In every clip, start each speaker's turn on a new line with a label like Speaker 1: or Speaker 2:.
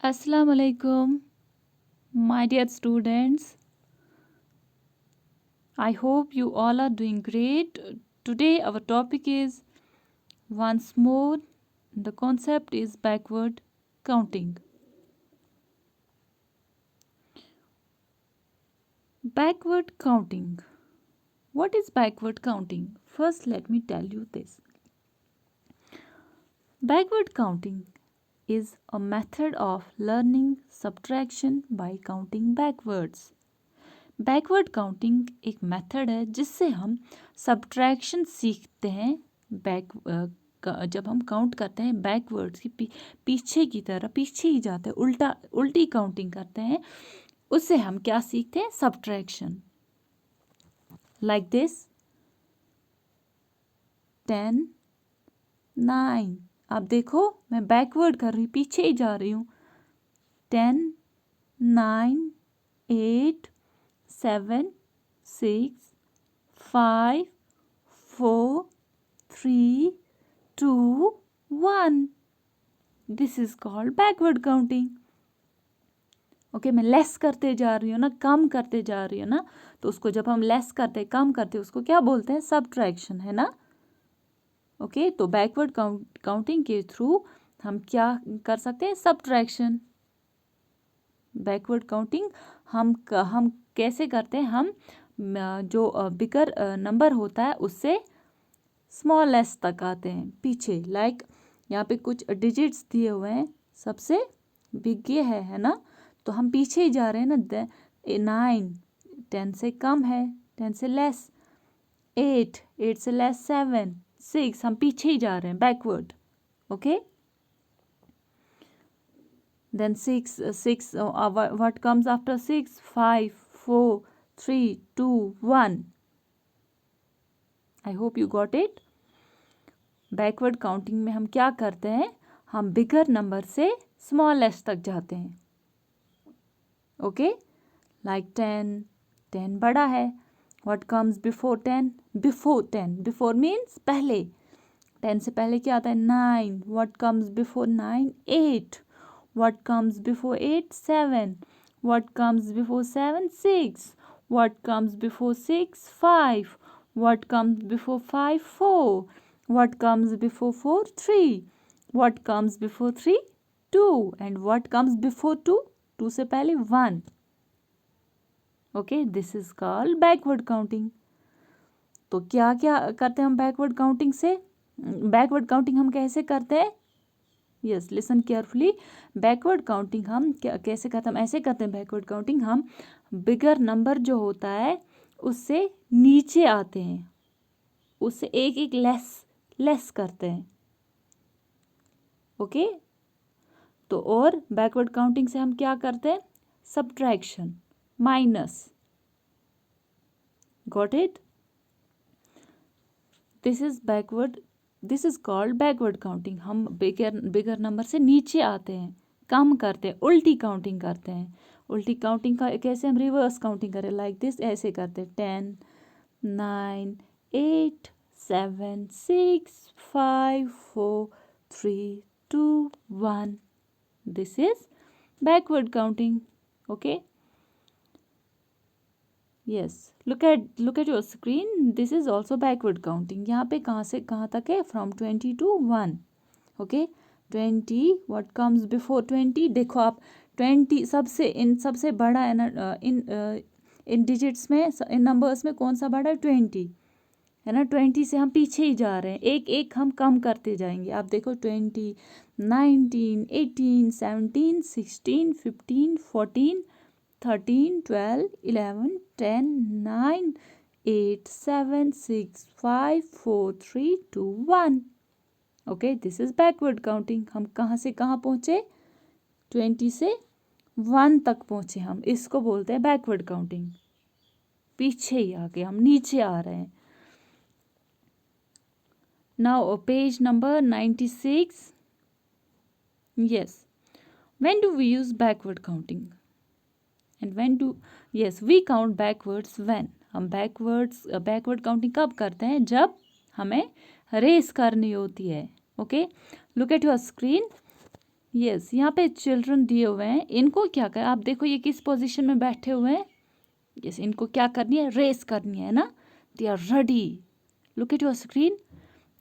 Speaker 1: Assalamu alaikum, my dear students. I hope you all are doing great. Today, our topic is once more, the concept is backward counting. Backward counting. What is backward counting? First, let me tell you this. Backward counting is a method of learning subtraction by counting backwards. Backward counting एक method है जिससे हम subtraction सीखते हैं जब हम count करते हैं बैकवर्ड्स की पीछे की तरह पीछे ही जाते हैं उल्टी काउंटिंग करते हैं उससे हम क्या सीखते हैं सब्ट्रैक्शन लाइक दिस 10 9 आप देखो मैं बैकवर्ड कर रही हूँ पीछे ही जा रही हूँ 10 9 8 7 6 5 4 3 2 1 this is called backward counting okay मैं लेस करते जा रही हूँ ना कम करते जा रही हूँ ना तो उसको जब हम लेस करते कम करते उसको क्या बोलते हैं सब्ट्रैक्शन है ना ओके तो बैकवर्ड काउंटिंग के थ्रू हम क्या कर सकते हैं सब्ट्रैक्शन बैकवर्ड काउंटिंग हम कैसे करते हैं हम जो बिगर नंबर होता है उससे स्मॉल एस तक आते हैं पीछे लाइक यहाँ पे कुछ डिजिट्स दिए हुए हैं सबसे बिग ये है ना तो हम पीछे ही जा रहे हैं ना 9 10 से कम है 10 से लेस 8 से लेस 7 6 हम पीछे ही जा रहे हैं backward okay then 6 what comes after 6 5 4 3 2 1 I hope you got it backward counting में हम क्या करते हैं हम बिगर नंबर से स्मॉल एस तक जाते हैं ओके लाइक 10 बड़ा है what comes before 10 before means पहले 10 से पहले क्या आता है 9 what comes before 9 8 What comes before 8? 7. What comes before 7? 6. What comes before 6? 5. What comes before 5? 4. What comes before 4? 3. What comes before 3? 2. And what comes before 2? 2 से पहले 1. Okay, this is called backward counting. तो क्या क्या करते हैं हम backward counting से backward counting हम कैसे करते हैं yes listen carefully backward counting हम कैसे करते हैं हम ऐसे करते हैं बैकवर्ड काउंटिंग हम बिगर नंबर जो होता है उससे नीचे आते हैं उससे एक एक लेस करते हैं ओके तो और बैकवर्ड काउंटिंग से हम क्या करते हैं subtraction minus got it this is called backward counting हम बिगर नंबर से नीचे आते हैं कम करते हैं उल्टी काउंटिंग करते हैं उल्टी काउंटिंग का कैसे हम रिवर्स काउंटिंग करें लाइक दिस ऐसे करते हैं 10 9 8 7 6 5 4 3 2 1 this is backward counting okay yes look at your screen this is also backward counting यहाँ पे कहाँ से कहाँ तक है from 20 to 1 okay 20 what comes before 20 देखो आप 20 सबसे बड़ा है ना इन डिजिट्स में इन नंबर्स में कौन सा बड़ा है 20 है ना 20 से हम पीछे ही जा रहे हैं एक एक हम कम करते जाएंगे आप देखो 20 19 18 17 16 15 14 13 12 11 10 9 8 7 6 5 4 3 2 1 okay this is backward counting हम कहाँ से कहाँ पहुँचे 20 से 1 तक पहुँचे हम इसको बोलते हैं बैकवर्ड काउंटिंग पीछे ही आके हम नीचे आ रहे हैं now page number 96 yes when do we use backward counting and when do yes we count backwards when हम बैकवर्ड काउंटिंग कब करते हैं जब हमें रेस करनी होती है okay look at your screen yes, यहाँ पे चिल्ड्रन दिए हुए हैं, इनको क्या कर, आप देखो ये किस पोजीशन में बैठे हुए हैं। यस, इनको क्या करनी है, रेस करनी है ना। They are ready, look at your screen.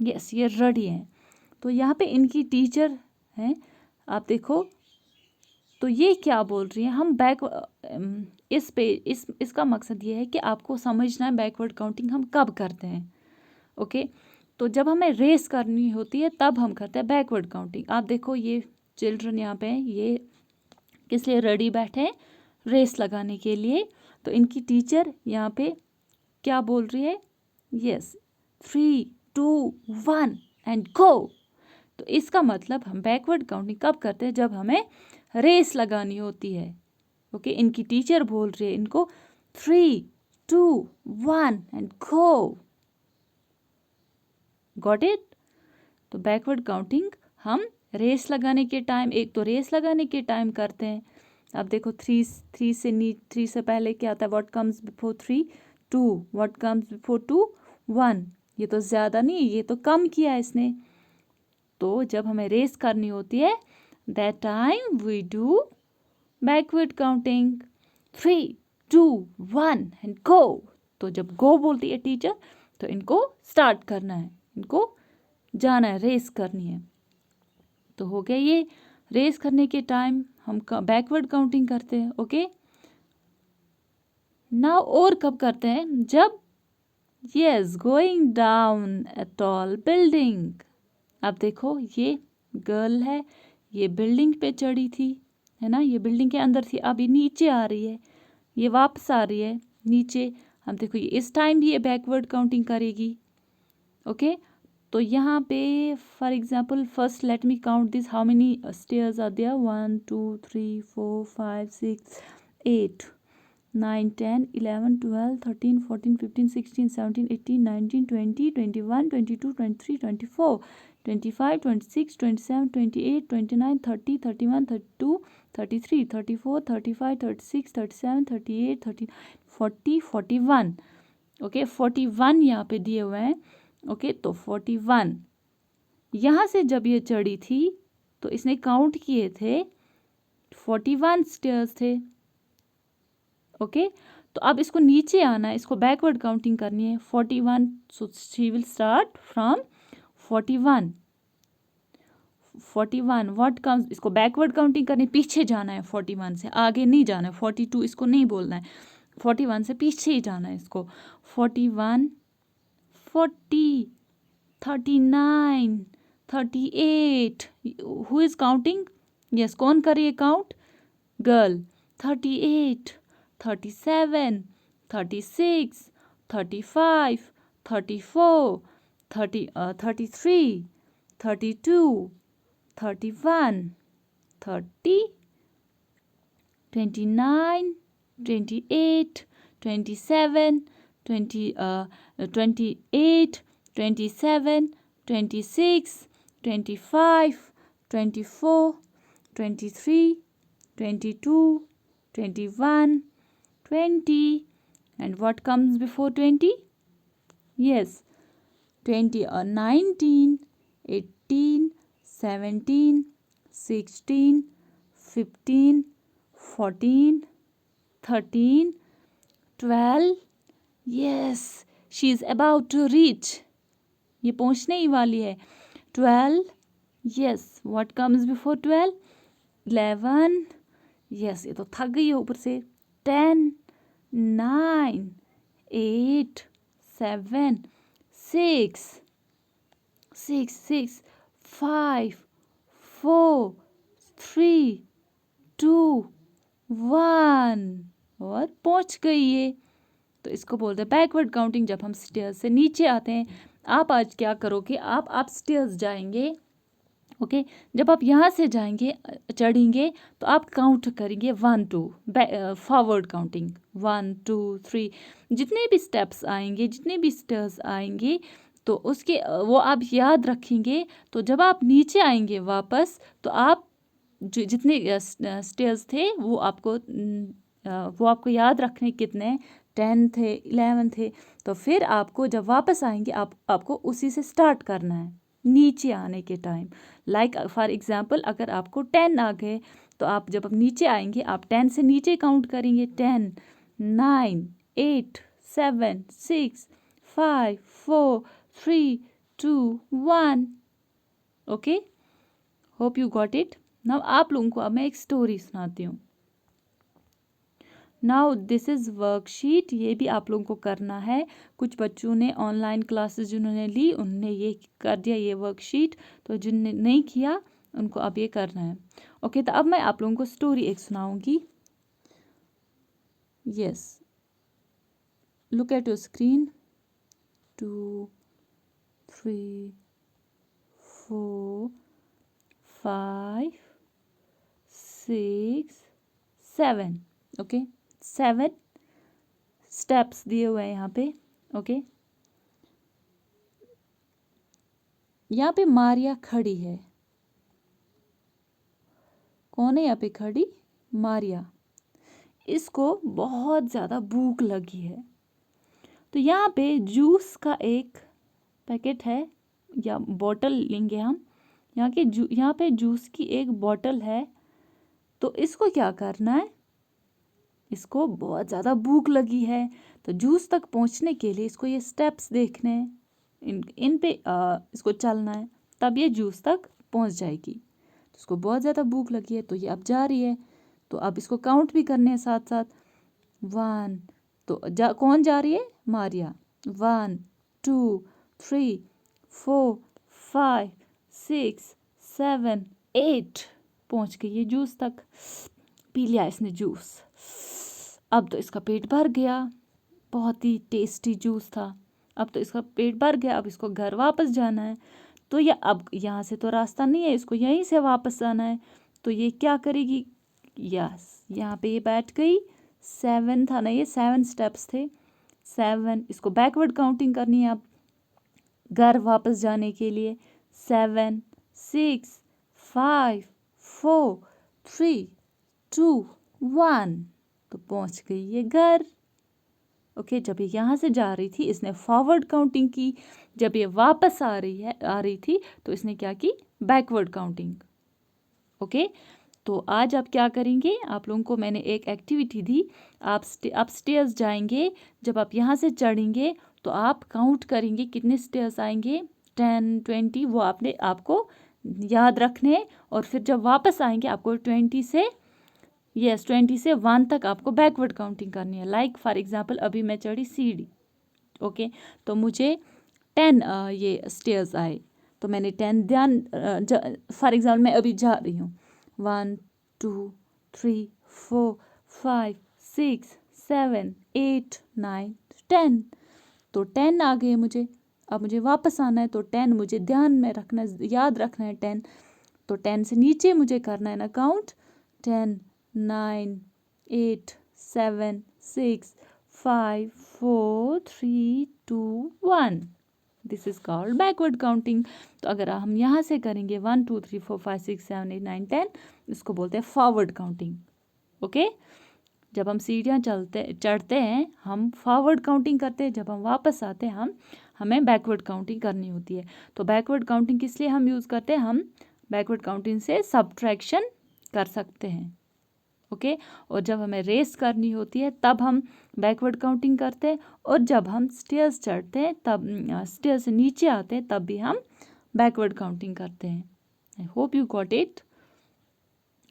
Speaker 1: Yes, ये रेडी हैं। तो यहाँ पे इनकी टीचर हैं, आप देखो। तो ये क्या बोल रही है, हम इस पे इसका मकसद ये है कि आपको समझना है बैकवर्ड काउंटिंग हम कब करते हैं। ओके, तो जब हमें रेस करनी होती है तब हम करते हैं बैकवर्ड काउंटिंग। आप देखो ये चिल्ड्रन यहाँ पे हैं, ये किस लिए रेडी बैठे हैं, रेस लगाने के लिए। तो इनकी टीचर यहाँ पे क्या बोल रही है, यस 3 2 1 एंड गो। तो इसका मतलब हम बैकवर्ड काउंटिंग कब करते हैं, जब हमें रेस लगानी होती है। ओके, इनकी टीचर बोल रही है इनको 3 2 1 एंड गो। Got it. तो बैकवर्ड काउंटिंग हम रेस लगाने के टाइम, एक तो रेस लगाने के टाइम करते हैं। अब देखो 3 से पहले क्या आता है, what comes before 3 2, what comes before 2 1। ये तो ज़्यादा नहीं, ये तो कम किया है इसने। तो जब हमें रेस करनी होती है that time we do backward counting 3 2 1 and go. तो जब गो बोलती है टीचर तो इनको स्टार्ट करना है, इनको जाना है, रेस करनी है। तो हो गया ये रेस करने के टाइम हम बैकवर्ड काउंटिंग करते हैं। ओके, नाउ और कब करते हैं, जब yes going down a tall building. अब देखो ये गर्ल है, ये बिल्डिंग पे चढ़ी थी, है ना, ये बिल्डिंग के अंदर थी, अब ये नीचे आ रही है, ये वापस आ रही है नीचे। अब देखो ये इस टाइम भी ये बैकवर्ड काउंटिंग करेगी। ओके, तो यहाँ पे for example first let me count this, how many stairs are there, 1 2 3 4 5 6 8 9 10 11 12 13 14 15 16 17 18 19 20 21 22 23 24 25 26 27 28 29 30 31 32 33 34 35 36 37 38 30 40 41। Okay, 41 यहाँ पे दिए हुए हैं। ओके, तो 41 यहाँ से जब ये चढ़ी थी तो इसने काउंट किए थे 41 स्टेयर्स थे। ओके, तो अब इसको नीचे आना है, इसको बैकवर्ड काउंटिंग करनी है 41। So she will start from 41 41 what comes, इसको बैकवर्ड काउंटिंग करनी, पीछे जाना है 41 से, आगे नहीं जाना है। 42 इसको नहीं बोलना है, 41 से पीछे ही जाना है इसको। 41 40 39 38, हु इज काउंटिंग, यस कौन करिए count, girl. 38 37 36 35 34 33 32 31 30 29 28 27 28 27 26 25 24 23 22 21 20 and what comes before 20, yes 20 or 19 18 17 16 15 14 13 12, yes she is about to reach, ये पहुंचने ही वाली है 12, yes what comes before 12, 11, yes ये तो थक गई है ऊपर से, 10 9 8 7 6 5 4 3 2 1 और पहुंच गई ये। तो इसको बोलते हैं बैकवर्ड काउंटिंग जब हम स्टेयर्स से नीचे आते हैं। आप आज क्या करोगे, आप स्टेयर्स जाएंगे। ओके, जब आप यहाँ से जाएंगे चढ़ेंगे तो आप काउंट करेंगे 1 2, फॉरवर्ड काउंटिंग 1 2 3, जितने भी स्टेप्स आएंगे, जितने भी स्टेयर्स आएंगे तो उसके वो आप याद रखेंगे। तो जब आप नीचे आएंगे वापस तो आप जो जितने स्टेयर्स थे वो आपको याद रखने कितने 10 थे 11 थे। तो फिर आपको जब वापस आएंगे आपको उसी से स्टार्ट करना है। नीचे आने के टाइम। लाइक फॉर एग्जांपल अगर आपको 10 आ गए तो आप जब आप नीचे आएंगे आप 10 से नीचे काउंट करेंगे। 10, 9, 8, 7, 6, 5, 4, 3, 2, 1। Okay, hope you got it. Now आप लोगों को अब मैं एक स्टोरी सुनाती हूँ। नाउ दिस इज़ वर्कशीट, ये भी आप लोगों को करना है। कुछ बच्चों ने ऑनलाइन क्लासेस जिन्होंने ली उन्होंने ये कर दिया ये वर्कशीट, तो जिनने नहीं किया उनको अब ये करना है। ओके, तो अब मैं आप लोगों को स्टोरी एक सुनाऊंगी। Yes, look at your screen. 2, 3, 4, 5, 6, 7। Okay, 7 steps दिए हुए हैं यहाँ पे। ओके, यहाँ पे मारिया खड़ी है। कौन है यहाँ पे खड़ी? मारिया। इसको बहुत ज़्यादा भूख लगी है, तो यहाँ पे जूस का एक पैकेट है या बॉटल लेंगे हम। यहाँ पे जूस की एक बॉटल है। तो इसको क्या करना है? इसको बहुत ज़्यादा भूख लगी है, तो जूस तक पहुँचने के लिए इसको ये स्टेप्स देखने हैं, इन पे इसको चलना है, तब ये जूस तक पहुँच जाएगी। तो इसको बहुत ज़्यादा भूख लगी है तो ये अब जा रही है। तो अब इसको काउंट भी करने हैं साथ साथ। 1, तो कौन जा रही है? मारिया। 1, 2, 3, 4, 5, 6, 7, 8 पहुँच गई ये जूस तक। पी लिया इसने जूस। अब तो इसका पेट भर गया, बहुत ही टेस्टी जूस था। अब तो इसका पेट भर गया, अब इसको घर वापस जाना है। तो ये अब यहाँ से तो रास्ता नहीं है, इसको यहीं से वापस जाना है। तो ये क्या करेगी? यस, यहाँ पे ये बैठ गई। 7 था ना, ये 7 स्टेप्स थे। 7, इसको बैकवर्ड काउंटिंग करनी है अब घर वापस जाने के लिए। 7, 6, 5, 4, 3, 2, 1। तो पहुंच गई ये घर। ओके, जब ये यहाँ से जा रही थी इसने फॉरवर्ड काउंटिंग की, जब ये वापस आ रही थी तो इसने क्या की? Backward counting. ओके, तो आज आप क्या करेंगे? आप लोगों को मैंने एक एक्टिविटी दी। आप स्टेयर्स जाएंगे, जब आप यहाँ से चढ़ेंगे तो आप काउंट करेंगे कितने स्टेयर्स आएंगे। 10, 20 वो आपको याद रखने हैं। और फिर जब वापस आएंगे आपको 20 से 1 तक आपको बैकवर्ड काउंटिंग करनी है। लाइक फॉर एग्जांपल अभी मैं चढ़ी सीढ़ी। ओके, तो मुझे 10 ये स्टेयर्स आए, तो मैंने 10 ध्यान फॉर एग्जांपल मैं अभी जा रही हूँ। 1, 2, 3, 4, 5, 6, 7, 8, 9, 10। तो 10 आ गए मुझे। अब मुझे वापस आना है, तो 10 मुझे ध्यान में रखना, याद रखना है 10। तो 10 से नीचे मुझे करना है ना count. 10, 9, 8, 7, 6, 5, 4, 3, 2, 1। This is called backward counting. तो अगर हम यहाँ से करेंगे 1, 2, 3, 4, 5, 6, 7, 8, 9, 10, इसको बोलते हैं फॉरवर्ड काउंटिंग। ओके, जब हम सीढ़ियाँ चढ़ते हैं हम फॉरवर्ड काउंटिंग करते हैं, जब हम वापस आते हैं हमें बैकवर्ड काउंटिंग करनी होती है। तो बैकवर्ड काउंटिंग किस लिए हम यूज़ करते हैं? हम बैकवर्ड काउंटिंग से सब्ट्रैक्शन कर सकते हैं। ओके, और जब हमें रेस करनी होती है तब हम बैकवर्ड काउंटिंग करते हैं, और जब हम स्टेयर्स चढ़ते हैं तब स्टेयर से नीचे आते हैं तब भी हम बैकवर्ड काउंटिंग करते हैं। I hope you got it.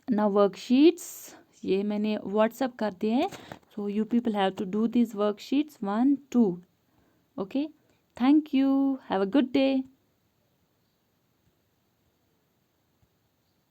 Speaker 1: Now worksheets ये मैंने व्हाट्सएप कर दिए हैं, so you people have to do this worksheets 1, 2। Okay, thank you, have a good day.